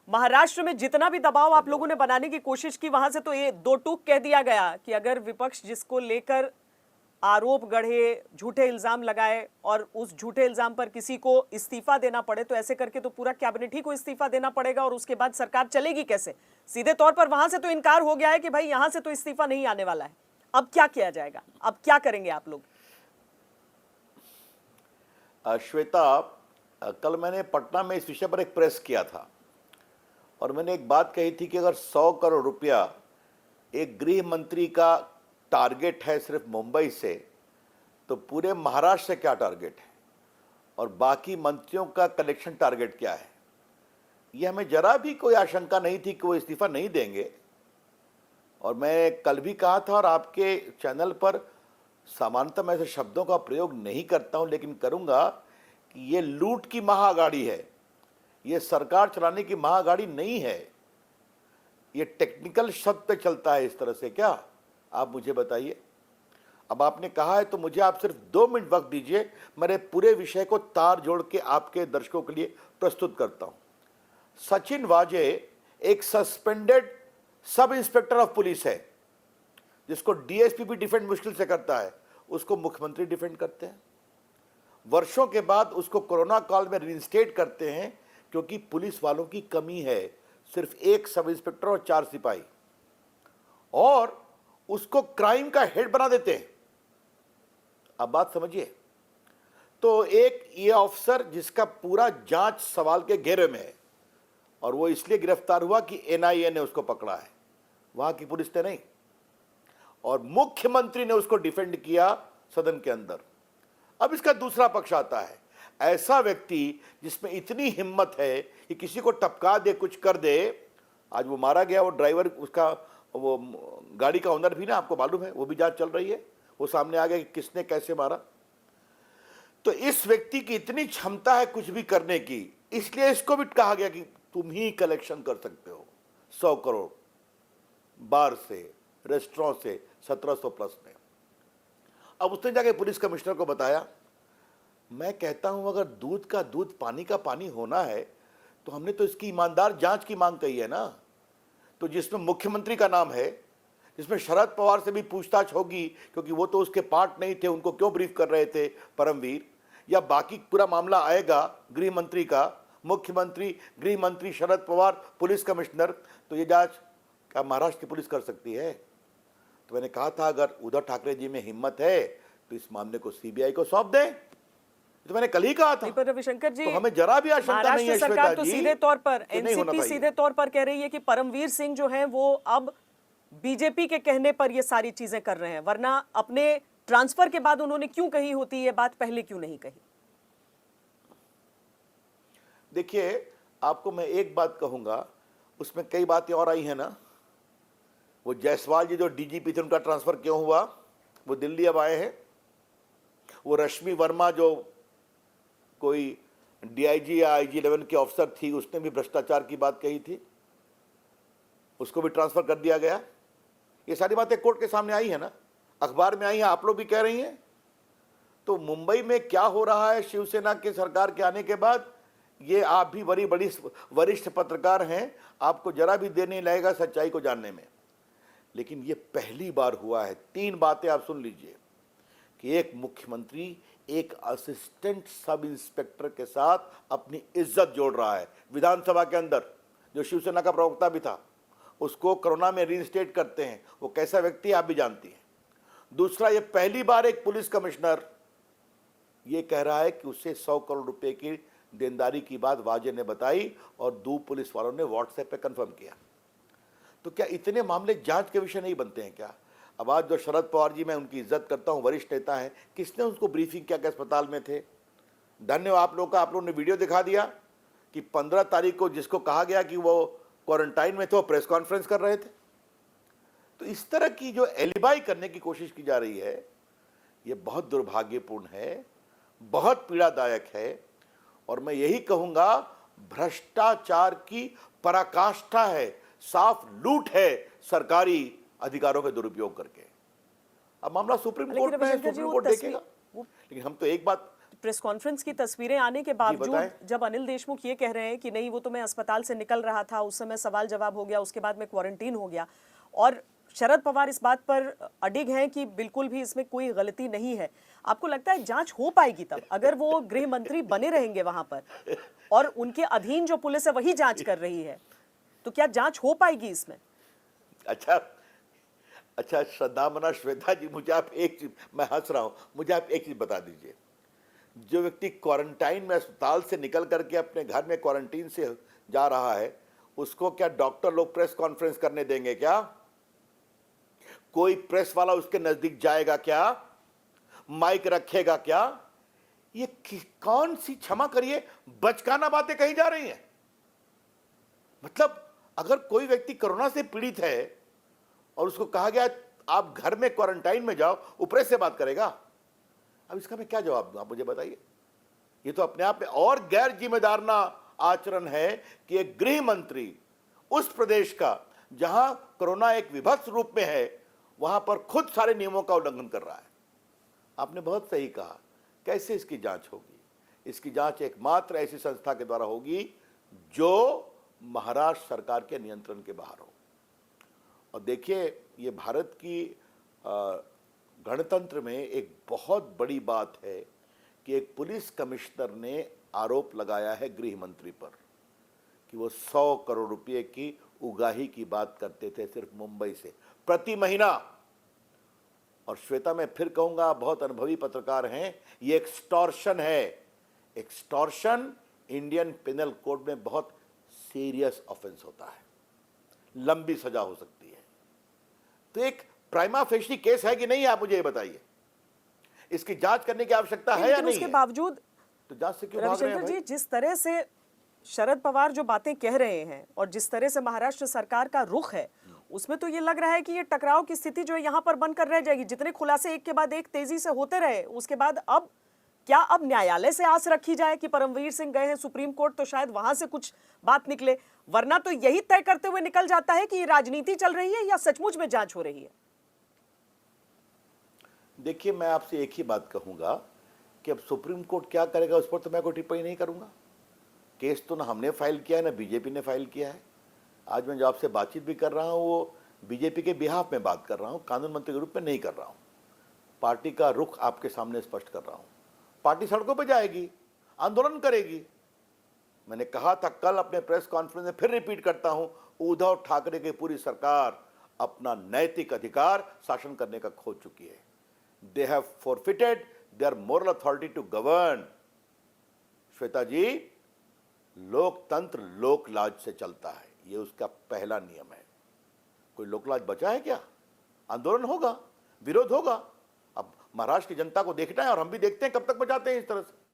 महाराष्ट्र में जितना भी दबाव आप लोगों ने बनाने की कोशिश की, वहां से तो ये दो टूक कह दिया गया कि अगर विपक्ष जिसको लेकर आरोप गढ़े, झूठे इल्जाम लगाए और उस झूठे इल्जाम पर किसी को इस्तीफा देना पड़े, तो ऐसे करके तो पूरा कैबिनेट ही को इस्तीफा देना पड़ेगा और उसके बाद सरकार चलेगी कैसे? सीधे तौर पर वहां से तो इनकार हो गया है कि भाई यहां से तो इस्तीफा नहीं आने वाला है। अब क्या किया जाएगा? अब क्या करेंगे आप लोग? श्वेता, कल मैंने पटना में इस विषय पर एक प्रेस किया था और मैंने एक बात कही थी कि अगर 100 करोड़ रुपया एक गृह मंत्री का टारगेट है सिर्फ मुंबई से, तो पूरे महाराष्ट्र से क्या टारगेट है और बाकी मंत्रियों का कलेक्शन टारगेट क्या है? ये हमें जरा भी कोई आशंका नहीं थी कि वो इस्तीफा नहीं देंगे। और मैं कल भी कहा था और आपके चैनल पर सामान्यतः मैं ऐसे शब्दों का प्रयोग नहीं करता हूं, लेकिन करूंगा कि ये लूट की महागाड़ी है, ये सरकार चलाने की महागाड़ी नहीं है। ये टेक्निकल शब्द पे चलता है इस तरह से क्या? आप मुझे बताइए। अब आपने कहा है तो मुझे आप सिर्फ 2 मिनट वक्त दीजिए, मेरे पूरे विषय को तार जोड़ के आपके दर्शकों के लिए प्रस्तुत करता हूं। सचिन वाजे एक suspended sub inspector of police है, जिसको डीएसपी भी डिफेंड मुश्किल से करता है, उसको मुख्यमंत्री डिफेंड करते हैं। वर्षों के बाद उसको कोरोना काल में रिइंस्टेट करते हैं क्योंकि पुलिस वालों की कमी है, सिर्फ 1 सब इंस्पेक्टर और 4 सिपाही, और उसको क्राइम का हेड बना देते हैं। अब बात समझिए। तो एक ये ऑफिसर जिसका पूरा जांच सवाल के घेरे में है और वो इसलिए गिरफ्तार हुआ कि एनआईए ने उसको पकड़ा है, वहां की पुलिस ने नहीं, और मुख्यमंत्री ने उसको डिफेंड किया सदन के अंदर। अब इसका दूसरा पक्ष आता है, ऐसा व्यक्ति जिसमें इतनी हिम्मत है कि किसी को टपका दे, कुछ कर दे। आज वो मारा गया, वो ड्राइवर, उसका वो गाड़ी का ओनर भी ना, आपको मालूम है, वो भी जांच चल रही है, वो सामने आ गया कि किसने कैसे मारा। तो इस व्यक्ति की इतनी क्षमता है कुछ भी करने की, इसलिए इसको भी कहा गया कि तुम ही कलेक्शन कर सकते हो 100 करोड़ बार से, रेस्टोरेंट से 1700 प्लस में। अब उसने जाके पुलिस कमिश्नर को बताया। मैं कहता हूं अगर दूध का दूध पानी का पानी होना है तो हमने तो इसकी ईमानदार जांच की मांग कही है ना। तो जिसमें मुख्यमंत्री का नाम है, जिसमें शरद पवार से भी पूछताछ होगी क्योंकि वो तो उसके पार्ट नहीं थे, उनको क्यों ब्रीफ कर रहे थे परमवीर, या बाकी पूरा मामला आएगा गृह मंत्री का, मुख्यमंत्री, गृह मंत्री, शरद पवार, पुलिस कमिश्नर, तो ये जांच क्या महाराष्ट्र की पुलिस कर सकती है? तो मैंने कहा था अगर उद्धव ठाकरे जी में हिम्मत है तो इस मामले को सीबीआई को सौंप दें। तो मैंने कल ही कहा था। पर रविशंकर जी, तो हमें जरा भी आशंका नहीं है सरकार तो सीधे तौर पर, एनसीपी सीधे तौर पर कह रही है कि परमवीर सिंह जो है वो अब बीजेपी के कहने पर ये सारी चीजें कर रहे हैं, वरना अपने ट्रांसफर के बाद उन्होंने क्यों कही होती ये बात, पहले क्यों नहीं कही? देखिए, आपको मैं एक बात कहूंगा, उसमें कई बातें और आई है ना। वो जायसवाल जी जो डीजीपी थे, उनका ट्रांसफर क्यों हुआ? वो दिल्ली अब आए हैं। वो रश्मि वर्मा जो कोई डीआईजी या आईजी लेवल की ऑफिसर थी, उसने भी भ्रष्टाचार की बात कही थी, उसको भी ट्रांसफर कर दिया गया। ये सारी बातें कोर्ट के सामने आई है ना, अखबार में आई है, आप लोग भी कह रही हैं। तो मुंबई में क्या हो रहा है शिवसेना के सरकार के आने के बाद, ये आप भी बड़ी बड़ी वरिष्ठ पत्रकार हैं, आपको जरा भी देर नहीं लगेगा सच्चाई को जानने में। लेकिन ये पहली बार हुआ है। 3 बातें आप सुन लीजिए कि एक मुख्यमंत्री एक असिस्टेंट सब इंस्पेक्टर के साथ अपनी इज्जत जोड़ रहा है विधानसभा के अंदर, जो शिवसेना का प्रवक्ता भी था, उसको कोरोना में रिइंस्टेट करते हैं। वो कैसा व्यक्ति है आप भी जानती हैं। दूसरा, ये पहली बार एक पुलिस कमिश्नर ये कह रहा है कि उससे 100 करोड़ रुपए की देनदारी की बात वाजे ने बताई और 2 पुलिस वालों ने व्हाट्सएप पे कंफर्म किया। तो क्या इतने मामले जांच के विषय नहीं बनते हैं क्या? अब आज जो शरद पवार जी, मैं उनकी इज्जत करता हूं, वरिष्ठ नेता हैं, किसने उसको ब्रीफिंग किया कि अस्पताल में थे? धन्यवाद आप लोगों का, आप लोगों ने वीडियो दिखा दिया कि 15 तारीख को जिसको कहा गया कि वो क्वारंटाइन में थे, वो प्रेस कॉन्फ्रेंस कर रहे थे। तो इस तरह की जो एलिबाई करने की कोशिश की जा रही है, ये बहुत दुर्भाग्यपूर्ण है, बहुत पीड़ादायक है, और मैं यही कहूंगा भ्रष्टाचार की पराकाष्ठा है, साफ लूट है सरकारी अधिकारों के दुरुपयोग करके। अब मामला सुप्रीम कोर्ट में है, सुप्रीम कोर्ट देखेगा। लेकिन हम तो एक बात प्रेस कॉन्फ्रेंस की तस्वीरें आने के बावजूद बताएं। जब अनिल देशमुख ये कह रहे हैं कि नहीं वो तो मैं अस्पताल से निकल रहा था, उस समय सवाल जवाब हो गया, उसके बाद मैं क्वारंटीन हो गया, और शरद पवार इस बात पर अडिग हैं कि बिल्कुल भी इसमें कोई गलती नहीं है, आपको लगता है जांच हो पाएगी तब अगर वो गृह मंत्री बने रहेंगे वहां पर और उनके अधीन जो पुलिस है वही जांच कर रही है, तो क्या जांच हो पाएगी इसमें? अच्छा अच्छा, श्रद्धामना श्वेता जी, मुझे आप एक चीज, मैं हंस रहा हूं, मुझे आप एक चीज बता दीजिए। जो व्यक्ति क्वारंटाइन में अस्पताल से निकल करके अपने घर में क्वारंटीन से जा रहा है, उसको क्या डॉक्टर लोग प्रेस कॉन्फ्रेंस करने देंगे क्या? कोई प्रेस वाला उसके नजदीक जाएगा क्या? माइक रखेगा क्या? ये कौन सी, क्षमा करिए, बचकाना बातें कही जा रही हैं। मतलब अगर कोई व्यक्ति कोरोना से पीड़ित है और उसको कहा गया आप घर में क्वारंटाइन में जाओ, वो प्रेस से बात करेगा? अब इसका मैं क्या जवाब दूं, आप मुझे बताइए। ये तो अपने आप में और गैर जिम्मेदाराना आचरण है कि एक गृह मंत्री उस प्रदेश का जहां कोरोना एक विभत्स रूप में है, वहां पर खुद सारे नियमों का उल्लंघन कर रहा है। आपने बहुत सही कहा, कैसे इसकी जांच होगी? इसकी जांच एकमात्र ऐसी संस्था के द्वारा होगी जो महाराष्ट्र सरकार के नियंत्रण के बाहर हो। और देखिए, ये भारत की गणतंत्र में एक बहुत बड़ी बात है कि एक पुलिस कमिश्नर ने आरोप लगाया है गृह मंत्री पर कि वो 100 करोड़ रुपए की उगाही की बात करते थे सिर्फ मुंबई से प्रति महीना। और श्वेता, मैं फिर कहूंगा, आप बहुत अनुभवी पत्रकार हैं, ये एक्सटॉर्शन है। एक्सटॉर्शन इंडियन पिनल कोड में बहुत सीरियस ऑफेंस होता है, लंबी सजा हो सकती है। तो एक प्राइमा फेशी केस है कि नहीं, आप मुझे ये बताइए। इसकी जांच करने की आवश्यकता है या नहीं? उसके बावजूद तो जांच से क्यों भाग रहे हैं रविशंकर भाई? जी, जिस तरह से शरद पवार जो बातें कह रहे हैं और जिस तरह से महाराष्ट्र सरकार का रुख है, उसमें तो ये लग रहा है कि ये टकराव की स्थिति जो है यहाँ पर बनकर रह जाएगी। जितने खुलासे एक के बाद एक तेजी से होते रहे, उसके बाद अब क्या अब न्यायालय से आस रखी जाए कि परमवीर सिंह गए हैं सुप्रीम कोर्ट तो शायद वहां से कुछ बात निकले, वरना तो यही तय करते हुए निकल जाता है कि राजनीति चल रही है या सचमुच में जांच हो रही है। देखिए, मैं आपसे एक ही बात कहूंगा कि अब सुप्रीम कोर्ट क्या करेगा उस पर तो मैं कोई टिप्पणी नहीं करूंगा। केस तो ना हमने फाइल किया है ना बीजेपी ने फाइल किया है। आज मैं जो आपसे बातचीत भी कर रहा हूं वो बीजेपी के बिहाफ में बात कर रहा हूं, कानून मंत्री के रूप में नहीं कर रहा हूं। पार्टी का रुख आपके सामने स्पष्ट कर रहा हूं। पार्टी सड़कों पर जाएगी, आंदोलन करेगी। मैंने कहा था कल अपने प्रेस कॉन्फ्रेंस में, फिर रिपीट करता हूं, उद्धव ठाकरे की पूरी सरकार अपना नैतिक अधिकार शासन करने का खो चुकी है। They have forfeited their moral authority to govern. Shweta ji, लोकतंत्र लोकलाज से चलता है, ये उसका पहला नियम है। कोई लोकलाज बचा है क्या? आंदोलन होगा, विरोध होगा। अब महाराष्ट्र की जनता को देखना है और हम भी देखते हैं कब तक बचाते हैं इस तरह से।